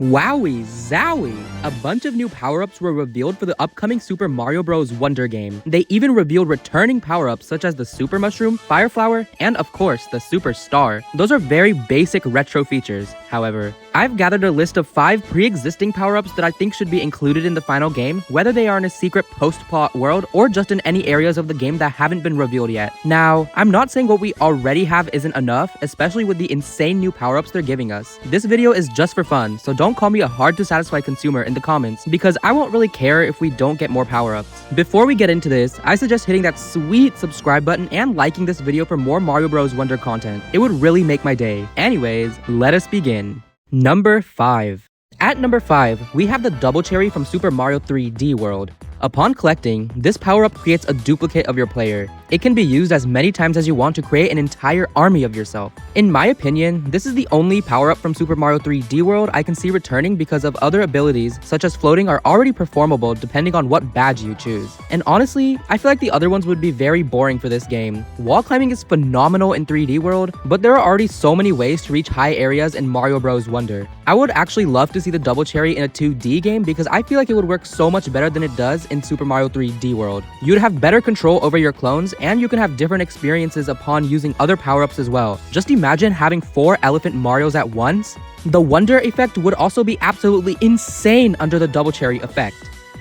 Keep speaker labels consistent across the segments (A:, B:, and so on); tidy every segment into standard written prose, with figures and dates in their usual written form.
A: Wowie zowie! A bunch of new power-ups were revealed for the upcoming Super Mario Bros. Wonder game. They even revealed returning power-ups such as the Super Mushroom, Fire Flower, and of course, the Super Star. Those are very basic retro features, however. I've gathered a list of 5 pre-existing power-ups that I think should be included in the final game, whether they are in a secret post-plot world or just in any areas of the game that haven't been revealed yet. Now, I'm not saying what we already have isn't enough, especially with the insane new power-ups they're giving us. This video is just for fun, so don't call me a hard-to-satisfy consumer in the comments, because I won't really care if we don't get more power-ups. Before we get into this, I suggest hitting that sweet subscribe button and liking this video for more Mario Bros. Wonder content. It would really make my day. Anyways, let us begin. Number 5. At number 5, we have the Double Cherry from Super Mario 3D World. Upon collecting, this power-up creates a duplicate of your player. It can be used as many times as you want to create an entire army of yourself. In my opinion, this is the only power-up from Super Mario 3D World I can see returning because of other abilities such as floating are already performable depending on what badge you choose. And honestly, I feel like the other ones would be very boring for this game. Wall climbing is phenomenal in 3D World, but there are already so many ways to reach high areas in Mario Bros. Wonder. I would actually love to see the Double Cherry in a 2D game because I feel like it would work so much better than it does in Super Mario 3D World. You'd have better control over your clones, and you can have different experiences upon using other power-ups as well. Just imagine having 4 Elephant Marios at once. The Wonder effect would also be absolutely insane under the Double Cherry effect.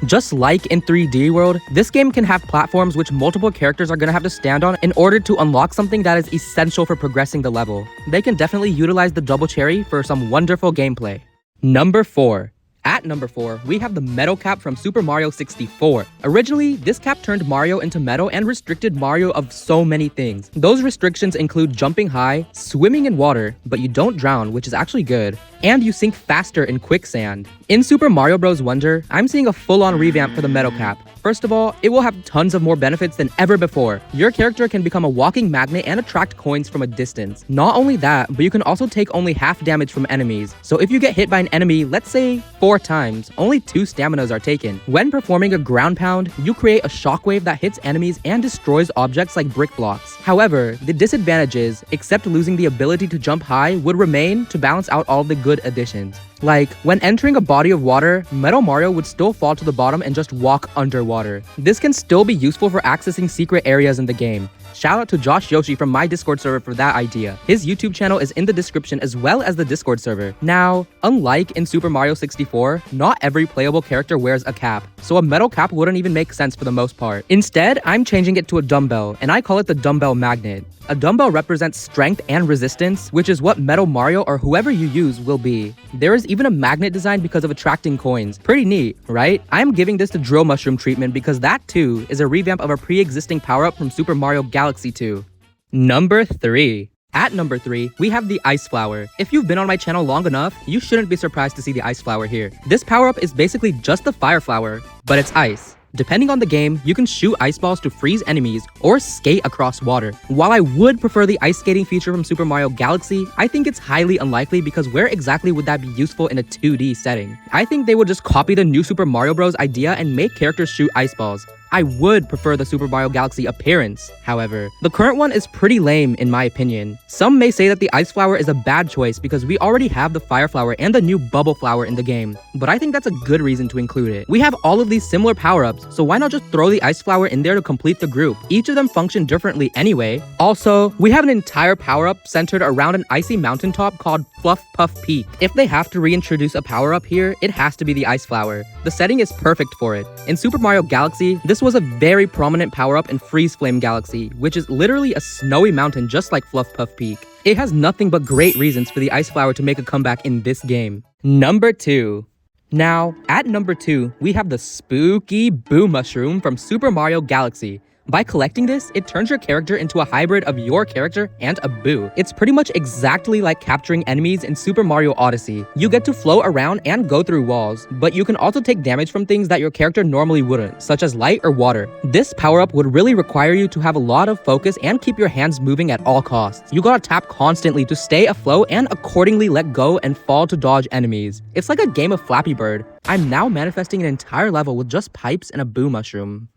A: Just like in 3D World, this game can have platforms which multiple characters are gonna have to stand on in order to unlock something that is essential for progressing the level. They can definitely utilize the Double Cherry for some wonderful gameplay. Number 4. At number 4, we have the Metal Cap from Super Mario 64. Originally, this cap turned Mario into metal and restricted Mario of so many things. Those restrictions include jumping high, swimming in water, but you don't drown, which is actually good, and you sink faster in quicksand. In Super Mario Bros. Wonder, I'm seeing a full-on revamp for the Metal Cap. First of all, it will have tons of more benefits than ever before. Your character can become a walking magnet and attract coins from a distance. Not only that, but you can also take only half damage from enemies. So if you get hit by an enemy, let's say 4 times, only 2 staminas are taken. When performing a ground pound, you create a shockwave that hits enemies and destroys objects like brick blocks. However, the disadvantages, except losing the ability to jump high, would remain to balance out all the good additions. Like, when entering a body of water, Metal Mario would still fall to the bottom and just walk underwater. This can still be useful for accessing secret areas in the game. Shout out to Josh Yoshi from my Discord server for that idea. His YouTube channel is in the description as well as the Discord server. Now, unlike in Super Mario 64, not every playable character wears a cap, so a metal cap wouldn't even make sense for the most part. Instead, I'm changing it to a dumbbell, and I call it the Dumbbell Magnet. A dumbbell represents strength and resistance, which is what Metal Mario or whoever you use will be. There is even a magnet design because of attracting coins. Pretty neat, right? I'm giving this the Drill Mushroom treatment because that too is a revamp of a pre-existing power-up from Super Mario Galaxy 2. Number 3. At number 3, we have the Ice Flower. If you've been on my channel long enough, you shouldn't be surprised to see the Ice Flower here. This power-up is basically just the Fire Flower, but it's ice. Depending on the game, you can shoot ice balls to freeze enemies or skate across water. While I would prefer the ice skating feature from Super Mario Galaxy, I think it's highly unlikely because where exactly would that be useful in a 2D setting? I think they would just copy the new Super Mario Bros. Idea and make characters shoot ice balls. I would prefer the Super Mario Galaxy appearance, however. The current one is pretty lame in my opinion. Some may say that the Ice Flower is a bad choice because we already have the Fire Flower and the new Bubble Flower in the game, but I think that's a good reason to include it. We have all of these similar power-ups, so why not just throw the Ice Flower in there to complete the group? Each of them function differently anyway. Also, we have an entire power-up centered around an icy mountaintop called Fluff Puff Peak. If they have to reintroduce a power-up here, it has to be the Ice Flower. The setting is perfect for it. In Super Mario Galaxy, this was a very prominent power-up in Freeze Flame Galaxy, which is literally a snowy mountain just like Fluff Puff Peak. It has nothing but great reasons for the Ice Flower to make a comeback in this game. Number 2. Now, at number 2, we have the Spooky Boo Mushroom from Super Mario Galaxy. By collecting this, it turns your character into a hybrid of your character and a boo. It's pretty much exactly like capturing enemies in Super Mario Odyssey. You get to float around and go through walls, but you can also take damage from things that your character normally wouldn't, such as light or water. This power-up would really require you to have a lot of focus and keep your hands moving at all costs. You gotta tap constantly to stay afloat and accordingly let go and fall to dodge enemies. It's like a game of Flappy Bird. I'm now manifesting an entire level with just pipes and a boo mushroom.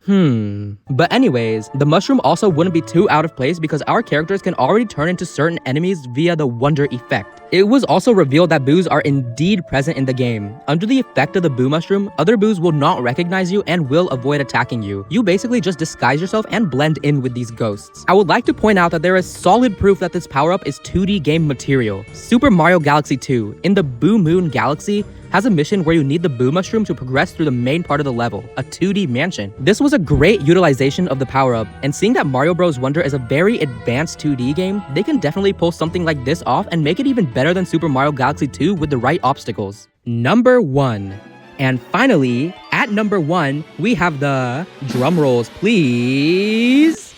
A: But anyways, the mushroom also wouldn't be too out of place because our characters can already turn into certain enemies via the wonder effect. It was also revealed that boos are indeed present in the game. Under the effect of the boo mushroom, other boos will not recognize you and will avoid attacking you. You basically just disguise yourself and blend in with these ghosts. I would like to point out that there is solid proof that this power-up is 2D game material. Super Mario Galaxy 2, in the Boo Moon Galaxy, has a mission where you need the boo mushroom to progress through the main part of the level, a 2D mansion. This was a great utilization of the power-up, and seeing that Mario Bros. Wonder is a very advanced 2D game, they can definitely pull something like this off and make it even better than Super Mario Galaxy 2 with the right obstacles. Number 1. And finally, at number 1, we have the, drum rolls please,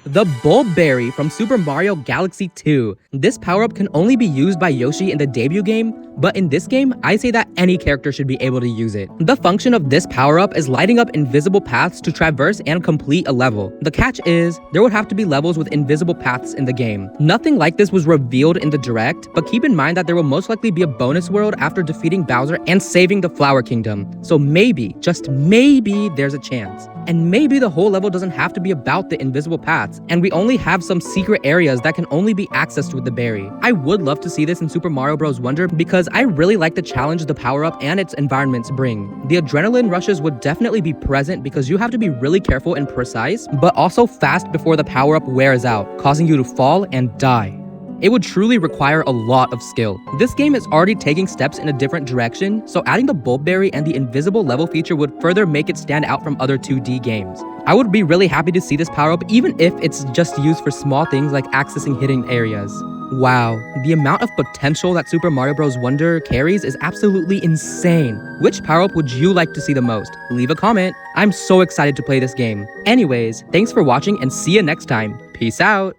A: the Bulb Berry from Super Mario Galaxy 2. This power-up can only be used by Yoshi in the debut game, but in this game, I say that any character should be able to use it. The function of this power-up is lighting up invisible paths to traverse and complete a level. The catch is, there would have to be levels with invisible paths in the game. Nothing like this was revealed in the Direct, but keep in mind that there will most likely be a bonus world after defeating Bowser and saving the Flower Kingdom. So maybe, just maybe, there's a chance. And maybe the whole level doesn't have to be about the invisible paths, and we only have some secret areas that can only be accessed with the berry. I would love to see this in Super Mario Bros. Wonder because I really like the challenge the power-up and its environments bring. The adrenaline rushes would definitely be present because you have to be really careful and precise, but also fast before the power-up wears out, causing you to fall and die. It would truly require a lot of skill. This game is already taking steps in a different direction, so adding the Bulb Berry and the invisible level feature would further make it stand out from other 2D games. I would be really happy to see this power-up even if it's just used for small things like accessing hidden areas. Wow, the amount of potential that Super Mario Bros. Wonder carries is absolutely insane. Which power-up would you like to see the most? Leave a comment. I'm so excited to play this game. Anyways, thanks for watching and see you next time. Peace out.